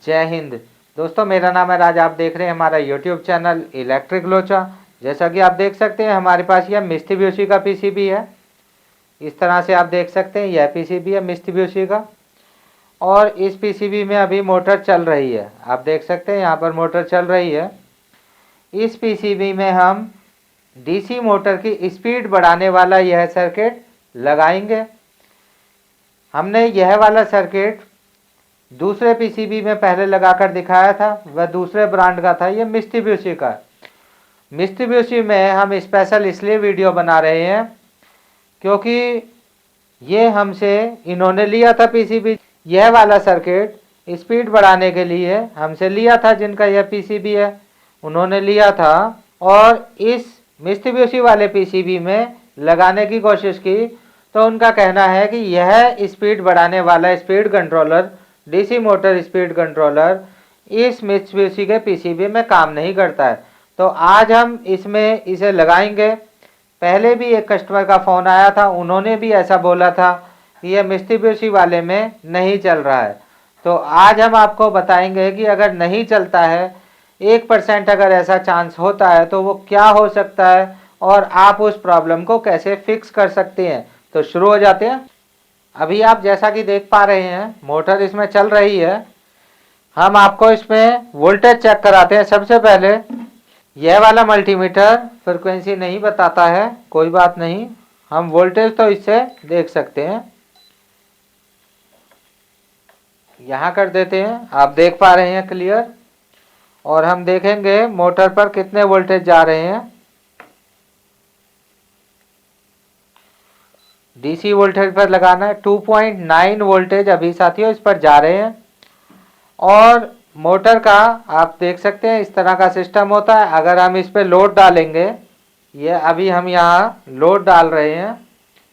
जय हिंद दोस्तों, मेरा नाम है राज। आप देख रहे हैं हमारा यूट्यूब चैनल इलेक्ट्रिक लोचा। जैसा कि आप देख सकते हैं हमारे पास यह मित्सुबिशी का पीसीबी है। इस तरह से आप देख सकते हैं यह पीसीबी है मित्सुबिशी का, और इस पीसीबी में अभी मोटर चल रही है। आप देख सकते हैं यहाँ पर मोटर चल रही है। इस पीसीबी में हम डीसी मोटर की स्पीड बढ़ाने वाला यह सर्किट लगाएंगे। हमने यह वाला सर्किट दूसरे पीसीबी में पहले लगाकर दिखाया था, वह दूसरे ब्रांड का था। ये मित्सुबिशी का। मित्सुबिशी में हम स्पेशल इसलिए वीडियो बना रहे हैं क्योंकि ये हमसे इन्होंने लिया था पीसीबी, यह वाला सर्किट स्पीड बढ़ाने के लिए हमसे लिया था। जिनका यह पीसीबी है उन्होंने लिया था, और इस मित्सुबिशी वाले पीसीबी में लगाने की कोशिश की तो उनका कहना है कि यह स्पीड बढ़ाने वाला speed controller, DC motor speed controller इस मित्सुबिशी के पीसीबी में काम नहीं करता है। तो आज हम इसमें इसे लगाएंगे। पहले भी एक कस्टमर का फ़ोन आया था, उन्होंने भी ऐसा बोला था कि यह मित्सुबिशी वाले में नहीं चल रहा है। तो आज हम आपको बताएंगे कि अगर नहीं चलता है, 1% अगर ऐसा चांस होता है तो वो क्या हो सकता है और आप उस प्रॉब्लम को कैसे फिक्स कर सकते हैं। तो शुरू हो जाते हैं। अभी आप जैसा कि देख पा रहे हैं मोटर इसमें चल रही है। हम आपको इसमें वोल्टेज चेक कराते हैं। सबसे पहले यह वाला मल्टीमीटर फ्रिक्वेंसी नहीं बताता है, कोई बात नहीं, हम वोल्टेज तो इससे देख सकते हैं। यहाँ कर देते हैं, आप देख पा रहे हैं क्लियर। और हम देखेंगे मोटर पर कितने वोल्टेज जा रहे हैं। डीसी वोल्टेज पर लगाना है। 2.9 वोल्टेज अभी साथियों इस पर जा रहे हैं। और मोटर का आप देख सकते हैं इस तरह का सिस्टम होता है। अगर हम इस पर लोड डालेंगे, ये अभी हम यहाँ लोड डाल रहे हैं,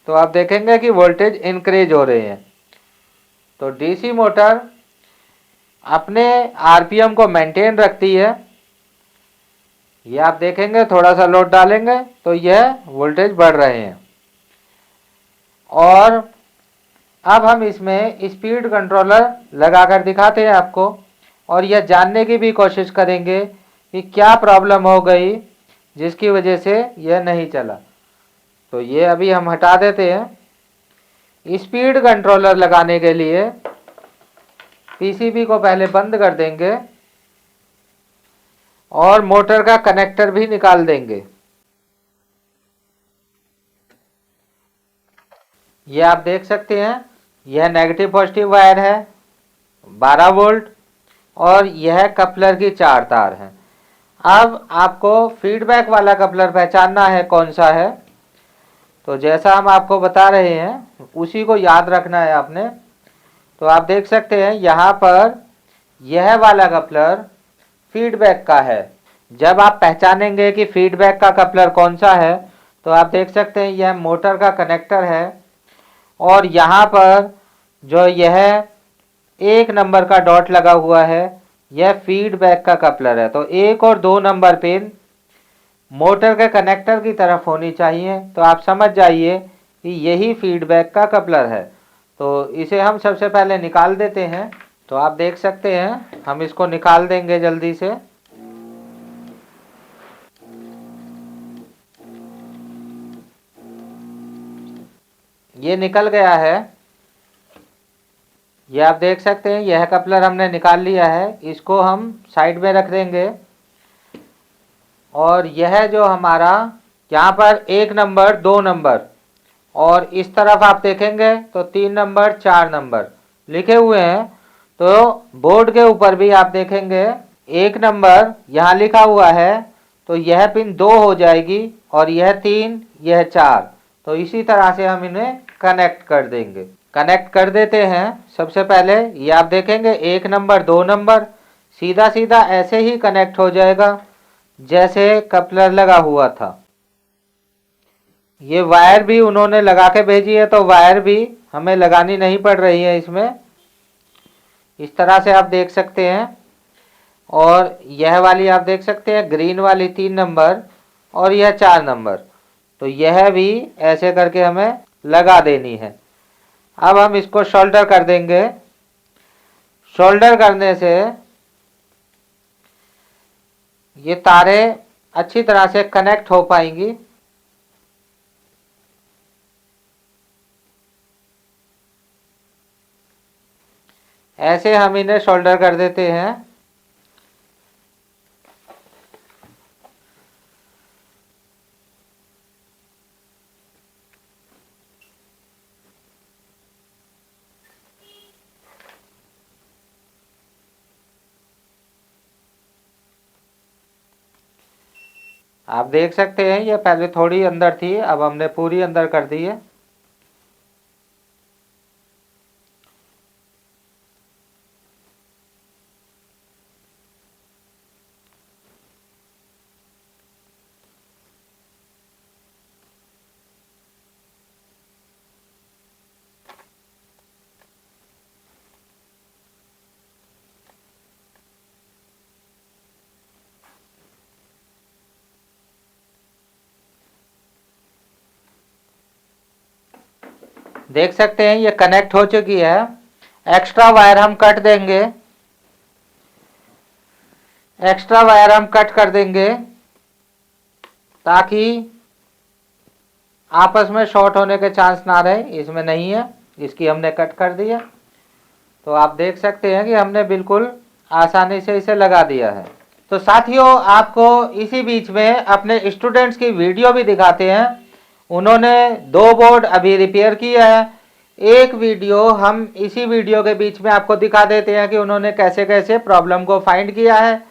तो आप देखेंगे कि वोल्टेज इंक्रीज हो रहे हैं। तो डीसी मोटर अपने आरपीएम को मेंटेन रखती है। ये आप देखेंगे थोड़ा सा लोड डालेंगे तो यह वोल्टेज बढ़ रहे हैं। और अब हम इसमें स्पीड कंट्रोलर लगाकर दिखाते हैं आपको, और यह जानने की भी कोशिश करेंगे कि क्या प्रॉब्लम हो गई जिसकी वजह से यह नहीं चला। तो ये अभी हम हटा देते हैं। स्पीड कंट्रोलर लगाने के लिए पीसीबी को पहले बंद कर देंगे और मोटर का कनेक्टर भी निकाल देंगे। ये आप देख सकते हैं यह नेगेटिव पॉजिटिव वायर है 12 वोल्ट, और यह कपलर की 4 तार हैं। अब आपको फीडबैक वाला कपलर पहचानना है कौन सा है। तो जैसा हम आपको बता रहे हैं उसी को याद रखना है आपने। तो आप देख सकते हैं यहाँ पर यह वाला कपलर फीडबैक का है। जब आप पहचानेंगे कि फीडबैक का कपलर कौन सा है, तो आप देख सकते हैं यह मोटर का कनेक्टर है, और यहाँ पर जो यह 1 नंबर का डॉट लगा हुआ है यह फीडबैक का कपलर है। तो 1 और 2 नंबर पिन मोटर के कनेक्टर की तरफ होनी चाहिए। तो आप समझ जाइए कि यही फीडबैक का कपलर है। तो इसे हम सबसे पहले निकाल देते हैं। तो आप देख सकते हैं हम इसको निकाल देंगे जल्दी से। ये निकल गया है। ये आप देख सकते हैं यह कपलर हमने निकाल लिया है। इसको हम साइड में रख देंगे। और यह जो हमारा यहाँ पर 1 नंबर 2 नंबर, और इस तरफ आप देखेंगे तो 3 नंबर 4 नंबर लिखे हुए हैं। तो बोर्ड के ऊपर भी आप देखेंगे 1 नंबर यहाँ लिखा हुआ है, तो यह पिन 2 हो जाएगी, और यह 3, यह 4। तो इसी तरह से हम इन्हें कनेक्ट कर देंगे। कनेक्ट कर देते हैं। सबसे पहले ये आप देखेंगे 1 नंबर 2 नंबर सीधा सीधा ऐसे ही कनेक्ट हो जाएगा जैसे कपलर लगा हुआ था। ये वायर भी उन्होंने लगा के भेजी है, तो वायर भी हमें लगानी नहीं पड़ रही है इसमें। इस तरह से आप देख सकते हैं। और यह वाली आप देख सकते हैं ग्रीन वाली 3 नंबर, और यह 4 नंबर। तो यह भी ऐसे करके हमें लगा देनी है। अब हम इसको शोल्डर कर देंगे। सोल्डर करने से ये तारें अच्छी तरह से कनेक्ट हो पाएंगी। ऐसे हम इन्हें सोल्डर कर देते हैं। आप देख सकते हैं ये पहले थोड़ी अंदर थी, अब हमने पूरी अंदर कर दी है। देख सकते हैं ये कनेक्ट हो चुकी है। एक्स्ट्रा वायर हम कट देंगे, एक्स्ट्रा वायर हम कट कर देंगे ताकि आपस में शॉर्ट होने के चांस ना रहे। इसमें नहीं है, इसकी हमने कट कर दी है। तो आप देख सकते हैं कि हमने बिल्कुल आसानी से इसे लगा दिया है। तो साथियों, आपको इसी बीच में अपने स्टूडेंट्स की वीडियो भी दिखाते हैं। उन्होंने 2 बोर्ड अभी रिपेयर किया है। एक वीडियो हम इसी वीडियो के बीच में आपको दिखा देते हैं कि उन्होंने कैसे कैसे प्रॉब्लम को फाइंड किया है,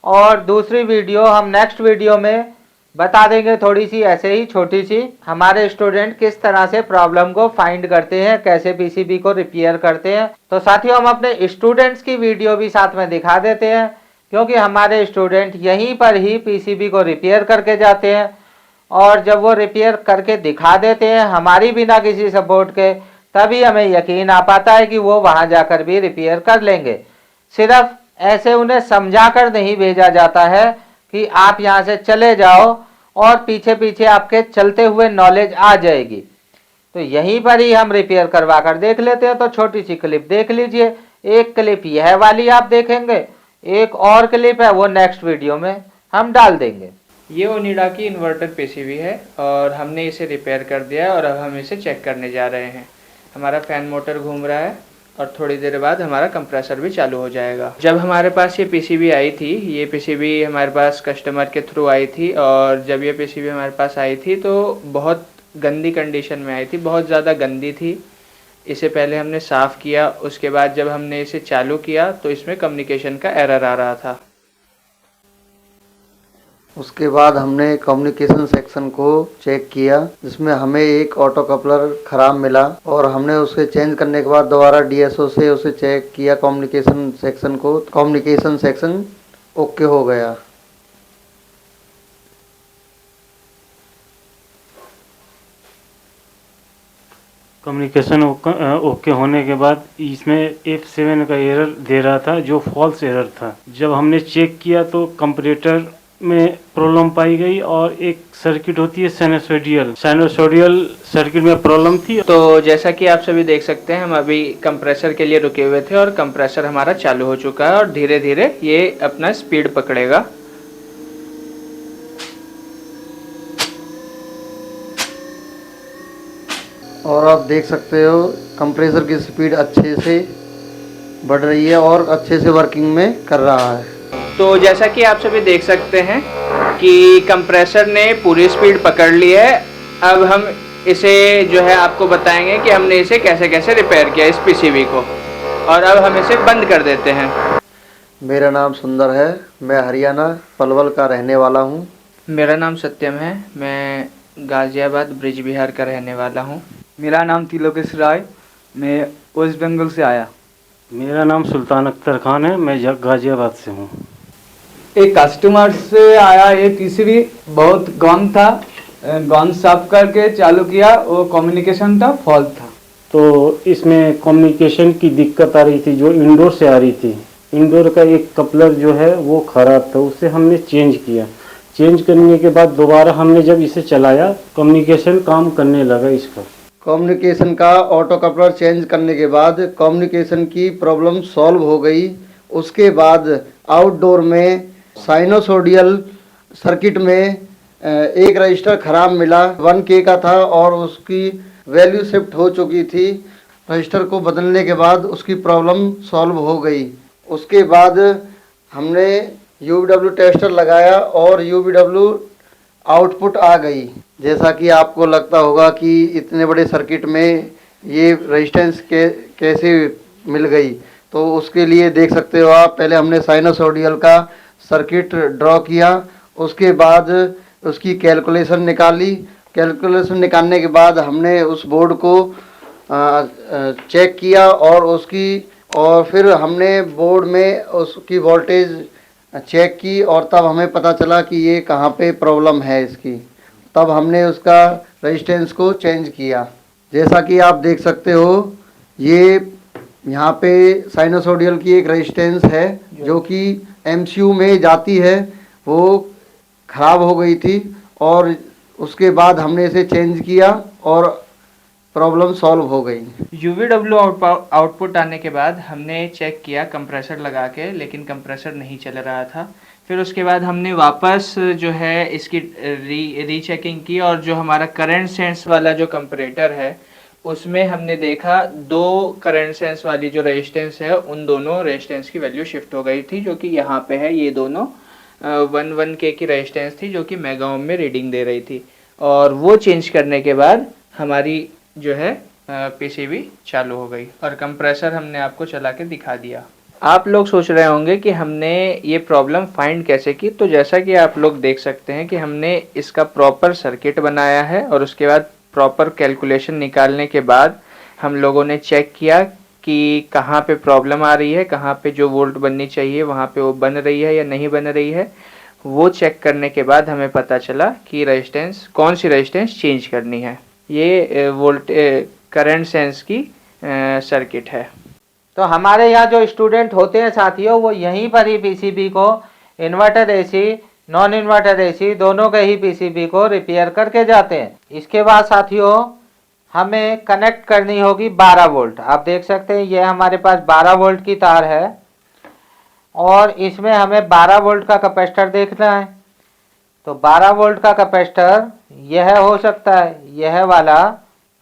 और दूसरी वीडियो हम नेक्स्ट वीडियो में बता देंगे, थोड़ी सी ऐसे ही छोटी सी, हमारे स्टूडेंट किस तरह से प्रॉब्लम को फाइंड करते हैं, कैसे पीसीबी को रिपेयर करते हैं। तो साथियों, हम अपने स्टूडेंट्स की वीडियो भी साथ में दिखा देते हैं, क्योंकि हमारे स्टूडेंट यहीं पर ही पीसीबी को रिपेयर करके जाते हैं, और जब वो रिपेयर करके दिखा देते हैं हमारी बिना किसी सपोर्ट के, तभी हमें यकीन आ पाता है कि वो वहां जाकर भी रिपेयर कर लेंगे। सिर्फ ऐसे उन्हें समझा कर नहीं भेजा जाता है कि आप यहाँ से चले जाओ और पीछे पीछे आपके चलते हुए नॉलेज आ जाएगी। तो यहीं पर ही हम रिपेयर करवा कर देख लेते हैं। तो छोटी सी क्लिप देख लीजिए। एक क्लिप यह वाली आप देखेंगे, एक और क्लिप है वो नेक्स्ट वीडियो में हम डाल देंगे। ये ओनिडा की इन्वर्टर पीसीबी है और हमने इसे रिपेयर कर दिया है और अब हम इसे चेक करने जा रहे हैं। हमारा फ़ैन मोटर घूम रहा है और थोड़ी देर बाद हमारा कंप्रेसर भी चालू हो जाएगा। जब हमारे पास ये पीसीबी आई थी, ये पीसीबी हमारे पास कस्टमर के थ्रू आई थी, और जब ये पीसीबी हमारे पास आई थी तो बहुत गंदी कंडीशन में आई थी, बहुत ज़्यादा गंदी थी। इसे पहले हमने साफ़ किया, उसके बाद जब हमने इसे चालू किया तो इसमें कम्युनिकेशन का एरर आ रहा था। उसके बाद हमने कम्युनिकेशन सेक्शन को चेक किया, जिसमें हमें एक ऑटो कपलर ख़राब मिला, और हमने उसे चेंज करने के बाद दोबारा डीएसओ से उसे चेक किया कम्युनिकेशन सेक्शन को। कम्युनिकेशन सेक्शन ओके हो गया। कम्युनिकेशन ओके होने के बाद इसमें F7 का एरर दे रहा था, जो फॉल्स एरर था। जब हमने चेक किया तो कंपैरेटर में प्रॉब्लम पाई गई, और एक सर्किट होती है साइनसोइडल सर्किट में प्रॉब्लम थी। तो जैसा कि आप सभी देख सकते हैं, हम अभी कंप्रेसर के लिए रुके हुए थे और कंप्रेसर हमारा चालू हो चुका है और धीरे धीरे ये अपना स्पीड पकड़ेगा। और आप देख सकते हो कंप्रेसर की स्पीड अच्छे से बढ़ रही है और अच्छे से वर्किंग में कर रहा है। तो जैसा कि आप सभी देख सकते हैं कि कंप्रेसर ने पूरी स्पीड पकड़ ली है। अब हम इसे जो है आपको बताएंगे कि हमने इसे कैसे कैसे रिपेयर किया इस पीसीबी को, और अब हम इसे बंद कर देते हैं। मेरा नाम सुंदर है, मैं हरियाणा पलवल का रहने वाला हूँ। मेरा नाम सत्यम है, मैं गाज़ियाबाद ब्रिज बिहार का रहने वाला हूँ। मेरा नाम तिलोकेश राय, मैं वेस्ट बंगाल से आया। मेरा नाम सुल्तान अख्तर खान है, मैं गाजियाबाद से हूँ। एक कस्टमर से आया, ये पीसीबी बहुत गन था, गन साफ करके चालू किया, वो कम्युनिकेशन था फॉल्ट था। तो इसमें कम्युनिकेशन की दिक्कत आ रही थी, जो इंडोर से आ रही थी। इंडोर का एक कपलर जो है वो ख़राब था, उसे हमने चेंज किया। चेंज करने के बाद दोबारा हमने जब इसे चलाया, कम्युनिकेशन काम करने लगा इसका। कम्युनिकेशन का ऑटो कपलर चेंज करने के बाद कम्युनिकेशन की प्रॉब्लम सॉल्व हो गई। उसके बाद आउटडोर में साइनोसोडियल सर्किट में एक रजिस्टर ख़राब मिला, 1K का था और उसकी वैल्यू शिफ्ट हो चुकी थी। रजिस्टर को बदलने के बाद उसकी प्रॉब्लम सॉल्व हो गई। उसके बाद हमने UVW टेस्टर लगाया और UVW आउटपुट आ गई। जैसा कि आपको लगता होगा कि इतने बड़े सर्किट में ये रेजिस्टेंस कैसे मिल गई, तो उसके लिए देख सकते हो आप, पहले हमने साइनोसोडियल का सर्किट ड्रॉ किया, उसके बाद उसकी कैलकुलेशन निकाली। कैलकुलेशन निकालने के बाद हमने उस बोर्ड को चेक किया और फिर हमने बोर्ड में उसकी वोल्टेज चेक की और तब हमें पता चला कि ये कहाँ पे प्रॉब्लम है इसकी। तब हमने उसका रेजिस्टेंस को चेंज किया। जैसा कि आप देख सकते हो, ये यहाँ पे साइनोसोडियल की एक रेजिस्टेंस है जो कि MCU में जाती है, वो ख़राब हो गई थी और उसके बाद हमने इसे चेंज किया और प्रॉब्लम सॉल्व हो गई। UVW आउटपुट आने के बाद हमने चेक किया कंप्रेसर लगा के, लेकिन कंप्रेसर नहीं चल रहा था। फिर उसके बाद हमने वापस जो है इसकी रीचेकिंग की और जो हमारा करंट सेंस वाला जो कंपैरेटर है उसमें हमने देखा 2 करंट सेंस वाली जो रेजिस्टेंस है उन दोनों रेजिस्टेंस की वैल्यू शिफ्ट हो गई थी, जो कि यहाँ पे है। ये दोनों 1K की रेजिस्टेंस थी जो कि मेगा ओम में रीडिंग दे रही थी, और वो चेंज करने के बाद हमारी जो है PCB चालू हो गई और कंप्रेसर हमने आपको चला के दिखा दिया। आप लोग सोच रहे होंगे कि हमने ये प्रॉब्लम फाइंड कैसे की, तो जैसा कि आप लोग देख सकते हैं कि हमने इसका प्रॉपर सर्किट बनाया है और उसके बाद प्रॉपर कैलकुलेशन निकालने के बाद हम लोगों ने चेक किया कि कहाँ पे प्रॉब्लम आ रही है, कहाँ पे जो वोल्ट बननी चाहिए वहाँ पे वो बन रही है या नहीं बन रही है। वो चेक करने के बाद हमें पता चला कि रेजिस्टेंस, कौन सी रेजिस्टेंस चेंज करनी है। ये करंट सेंस की सर्किट है। तो हमारे यहाँ जो स्टूडेंट होते हैं साथियों, वो यहीं पर ही PCB को inverter AC, non inverter AC दोनों के ही PCB को रिपेयर करके जाते हैं। इसके बाद साथियों हमें कनेक्ट करनी होगी 12 वोल्ट। आप देख सकते हैं ये हमारे पास 12 वोल्ट की तार है और इसमें हमें 12 वोल्ट का कैपेसिटर देखना है। तो 12 वोल्ट का कैपेसिटर यह हो सकता है, यह वाला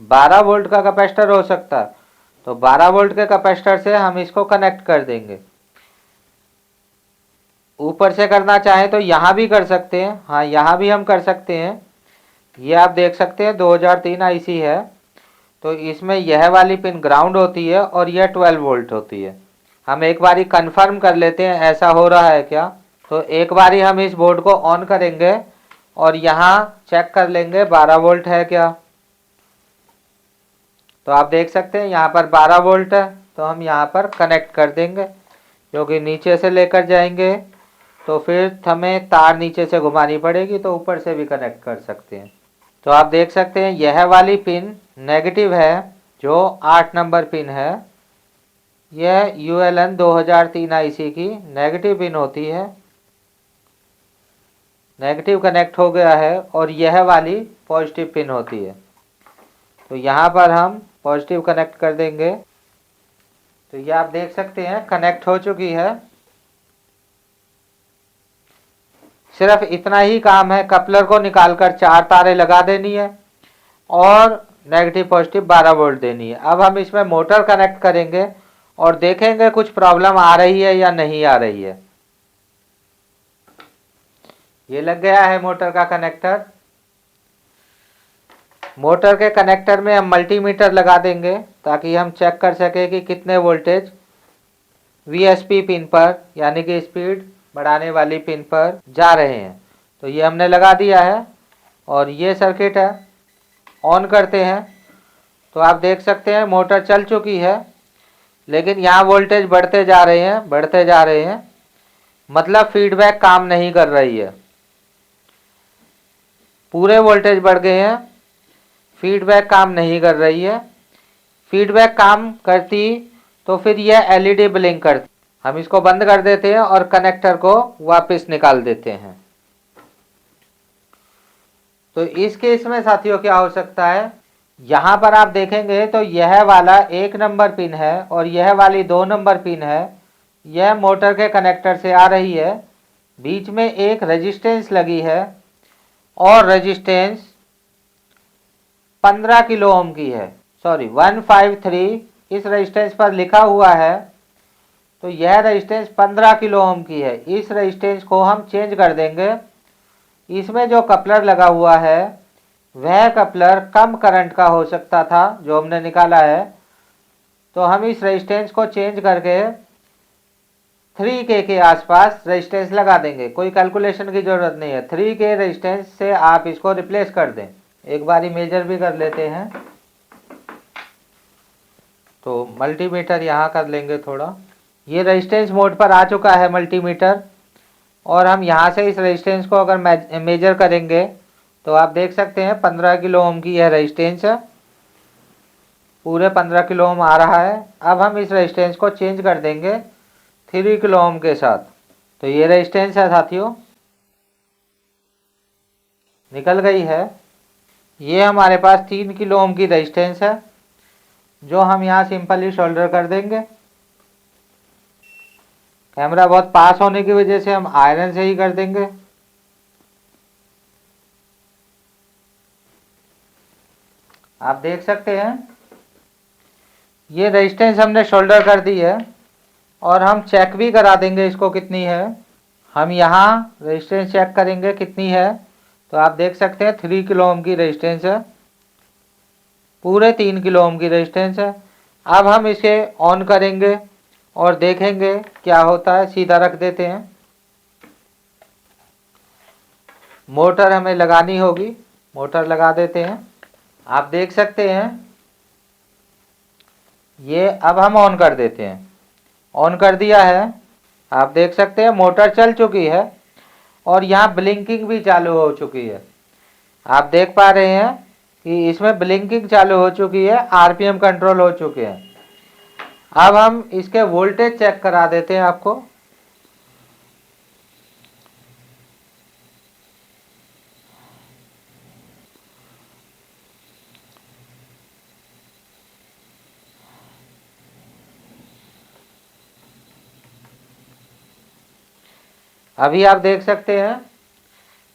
12 वोल्ट का कैपेसिटर हो सकता है। तो 12 वोल्ट के कैपेसिटर से हम इसको कनेक्ट कर देंगे। ऊपर से करना चाहें तो यहाँ भी कर सकते हैं, हाँ यहाँ भी हम कर सकते हैं। ये आप देख सकते हैं 2003 IC है, तो इसमें यह वाली पिन ग्राउंड होती है और यह 12 वोल्ट होती है। हम एक बारी कंफर्म कर लेते हैं ऐसा हो रहा है क्या। तो एक बारी हम इस बोर्ड को ऑन करेंगे और यहाँ चेक कर लेंगे 12 वोल्ट है क्या। तो आप देख सकते हैं यहाँ पर 12 वोल्ट है, तो हम यहाँ पर कनेक्ट कर देंगे, क्योंकि नीचे से लेकर जाएंगे तो फिर हमें तार नीचे से घुमानी पड़ेगी, तो ऊपर से भी कनेक्ट कर सकते हैं। तो आप देख सकते हैं यह वाली पिन नेगेटिव है, जो 8 नंबर पिन है, यह ULN 2003 IC की नेगेटिव पिन होती है। नेगेटिव कनेक्ट हो गया है और यह वाली पॉजिटिव पिन होती है। तो यहाँ पर हम पॉजिटिव कनेक्ट कर देंगे। तो ये आप देख सकते हैं कनेक्ट हो चुकी है। सिर्फ इतना ही काम है, कपलर को निकालकर 4 तारें लगा देनी है और नेगेटिव पॉजिटिव 12 वोल्ट देनी है। अब हम इसमें मोटर कनेक्ट करेंगे और देखेंगे कुछ प्रॉब्लम आ रही है या नहीं आ रही है। ये लग गया है मोटर का कनेक्टर। मोटर के कनेक्टर में हम मल्टीमीटर लगा देंगे ताकि हम चेक कर सके कि कितने वोल्टेज VSP पिन पर, यानी कि स्पीड बढ़ाने वाली पिन पर जा रहे हैं। तो ये हमने लगा दिया है और ये सर्किट है। ऑन करते हैं तो आप देख सकते हैं मोटर चल चुकी है, लेकिन यहाँ वोल्टेज बढ़ते जा रहे हैं, मतलब फीडबैक काम नहीं कर रही है। पूरे वोल्टेज बढ़ गए हैं, फीडबैक काम नहीं कर रही है। फीडबैक काम करती तो फिर यह LED ब्लिंक करती। हम इसको बंद कर देते हैं और कनेक्टर को वापस निकाल देते हैं। तो इस केस में साथियों क्या हो सकता है, यहाँ पर आप देखेंगे तो यह वाला 1 नंबर पिन है और यह वाली 2 नंबर पिन है। यह मोटर के कनेक्टर से आ रही है। बीच में एक रेजिस्टेंस लगी है और रेजिस्टेंस 15 किलो ओम की है, सॉरी 153 इस रेजिस्टेंस पर लिखा हुआ है। तो यह रेजिस्टेंस 15 किलो ओम की है। इस रेजिस्टेंस को हम चेंज कर देंगे। इसमें जो कपलर लगा हुआ है वह कपलर कम करंट का हो सकता था जो हमने निकाला है। तो हम इस रेजिस्टेंस को चेंज करके 3K के आसपास रेजिस्टेंस लगा देंगे। कोई कैलकुलेशन की ज़रूरत नहीं है। 3K रेजिस्टेंस से आप इसको रिप्लेस कर दें। एक बारी मेजर भी कर लेते हैं। तो मल्टीमीटर यहाँ कर लेंगे थोड़ा। ये रेजिस्टेंस मोड पर आ चुका है मल्टीमीटर और हम यहाँ से इस रेजिस्टेंस को अगर मेजर करेंगे तो आप देख सकते हैं 15 किलो ओम की यह रेजिस्टेंस है। पूरे 15 किलो ओम आ रहा है। अब हम इस रेजिस्टेंस को चेंज कर देंगे 3 किलो ओम के साथ। तो ये रेजिस्टेंस है साथियों, निकल गई है। ये हमारे पास 3 किलो ओम की रेजिस्टेंस है जो हम यहाँ सिंपली शोल्डर कर देंगे। कैमरा बहुत पास होने की वजह से हम आयरन से ही कर देंगे। आप देख सकते हैं ये रेजिस्टेंस हमने शोल्डर कर दी है और हम चेक भी करा देंगे इसको कितनी है। हम यहाँ रेजिस्टेंस चेक करेंगे कितनी है। तो आप देख सकते हैं 3 किलो ओम की रेजिस्टेंस है, पूरे 3 किलो ओम की रेजिस्टेंस है। अब हम इसे ऑन करेंगे और देखेंगे क्या होता है। सीधा रख देते हैं। मोटर हमें लगानी होगी, मोटर लगा देते हैं। आप देख सकते हैं ये अब हम ऑन कर देते हैं। ऑन कर दिया है। आप देख सकते हैं मोटर चल चुकी है और यहाँ ब्लिंकिंग भी चालू हो चुकी है। आप देख पा रहे हैं कि इसमें ब्लिंकिंग चालू हो चुकी है, आरपीएम कंट्रोल हो चुके हैं। अब हम इसके वोल्टेज चेक करा देते हैं आपको। अभी आप देख सकते हैं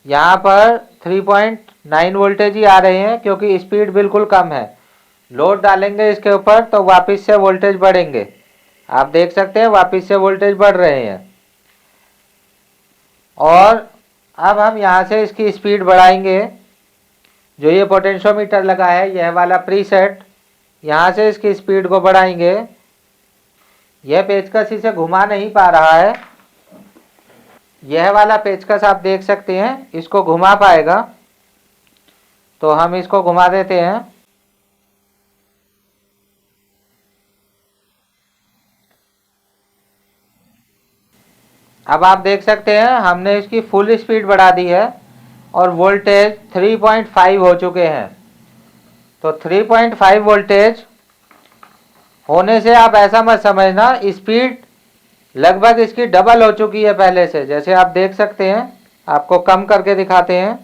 यहाँ पर 3.9 वोल्टेज ही आ रहे हैं क्योंकि स्पीड बिल्कुल कम है। लोड डालेंगे इसके ऊपर तो वापस से वोल्टेज बढ़ेंगे। आप देख सकते हैं वापस से वोल्टेज बढ़ रहे हैं। और अब हम यहाँ से इसकी स्पीड बढ़ाएंगे। जो ये पोटेंशियोमीटर लगा है यह वाला प्रीसेट, यहाँ से इसकी स्पीड को बढ़ाएंगे। यह पेचकस इसे घुमा नहीं पा रहा है। यह वाला पेचकस आप देख सकते हैं इसको घुमा पाएगा। तो हम इसको घुमा देते हैं। अब आप देख सकते हैं हमने इसकी फुल स्पीड बढ़ा दी है और वोल्टेज 3.5 हो चुके हैं। तो 3.5 वोल्टेज होने से आप ऐसा मत समझना, स्पीड लगभग इसकी डबल हो चुकी है पहले से। जैसे आप देख सकते हैं, आपको कम करके दिखाते हैं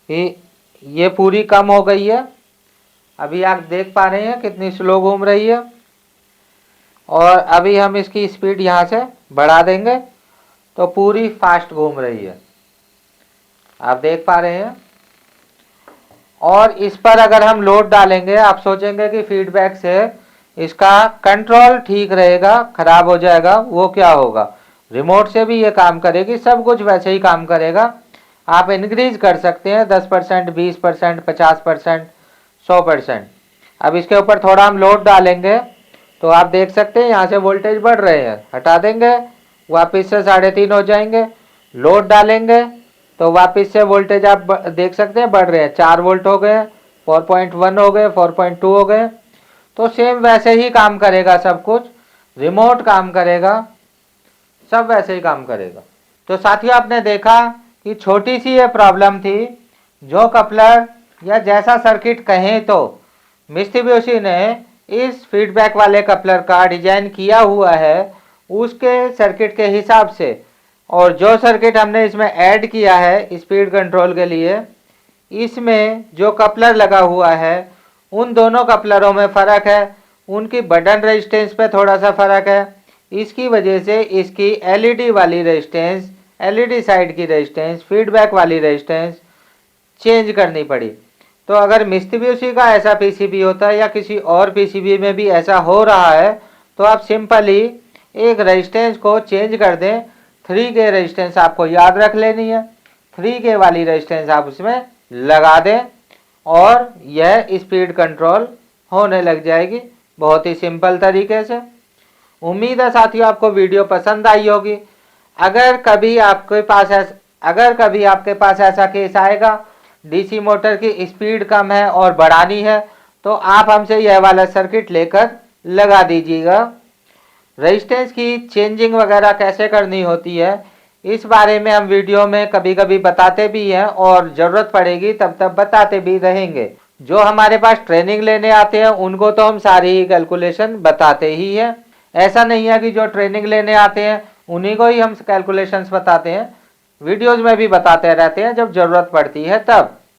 कि ये पूरी कम हो गई है। अभी आप देख पा रहे हैं कितनी स्लो घूम रही है। और अभी हम इसकी स्पीड यहाँ से बढ़ा देंगे तो पूरी फास्ट घूम रही है। आप देख पा रहे हैं। और इस पर अगर हम लोड डालेंगे, आप सोचेंगे कि फीडबैक से इसका कंट्रोल ठीक रहेगा, खराब हो जाएगा। वो क्या होगा, रिमोट से भी ये काम करेगी, सब कुछ वैसे ही काम करेगा। आप इंक्रीज कर सकते हैं 10%, 20%, 50%, 100%। अब इसके ऊपर थोड़ा हम लोड डालेंगे तो आप देख सकते हैं यहाँ से वोल्टेज बढ़ रहे हैं। हटा देंगे वापस से 3.5 हो जाएंगे। लोड डालेंगे तो वापस से वोल्टेज आप देख सकते हैं बढ़ रहे हैं। 4 वोल्ट हो गए, 4.1 हो गए, 4.2 हो गए। तो सेम वैसे ही काम करेगा सब कुछ, रिमोट काम करेगा, सब वैसे ही काम करेगा। तो साथियों आपने देखा कि छोटी सी ये प्रॉब्लम थी। जो कपलर या जैसा सर्किट कहें तो मित्सुबिशी ने इस फीडबैक वाले कपलर का डिजाइन किया हुआ है उसके सर्किट के हिसाब से। और जो सर्किट हमने इसमें ऐड किया है स्पीड कंट्रोल के लिए, इसमें जो कपलर लगा हुआ है उन दोनों कपलरों में फ़र्क है, उनकी बटन रेजिस्टेंस पे थोड़ा सा फ़र्क है। इसकी वजह से इसकी एलईडी वाली रेजिस्टेंस, एलईडी साइड की रेजिस्टेंस, फीडबैक वाली रेजिस्टेंस चेंज करनी पड़ी। तो अगर मित्सुबिशी का ऐसा पीसीबी होता है या किसी और पीसीबी में भी ऐसा हो रहा है तो आप सिंपली एक रेजिस्टेंस को चेंज कर दें। 3K रेजिस्टेंस आपको याद रख लेनी है, 3K वाली रेजिस्टेंस आप उसमें लगा दें और यह स्पीड कंट्रोल होने लग जाएगी बहुत ही सिंपल तरीके से। उम्मीद है साथियों आपको वीडियो पसंद आई होगी। अगर कभी आपके पास ऐसा केस आएगा डीसी मोटर की स्पीड कम है और बढ़ानी है तो आप हमसे यह वाला सर्किट लेकर लगा दीजिएगा। रेजिस्टेंस की चेंजिंग वगैरह कैसे करनी होती है इस बारे में हम वीडियो में कभी कभी बताते भी हैं और ज़रूरत पड़ेगी तब बताते भी रहेंगे। जो हमारे पास ट्रेनिंग लेने आते हैं उनको तो हम सारी ही कैलकुलेशन बताते ही हैं। ऐसा नहीं है कि जो ट्रेनिंग लेने आते हैं उन्हीं को ही हम कैलकुलेशंस बताते हैं, वीडियोज़ में भी बताते रहते हैं जब ज़रूरत पड़ती है तब।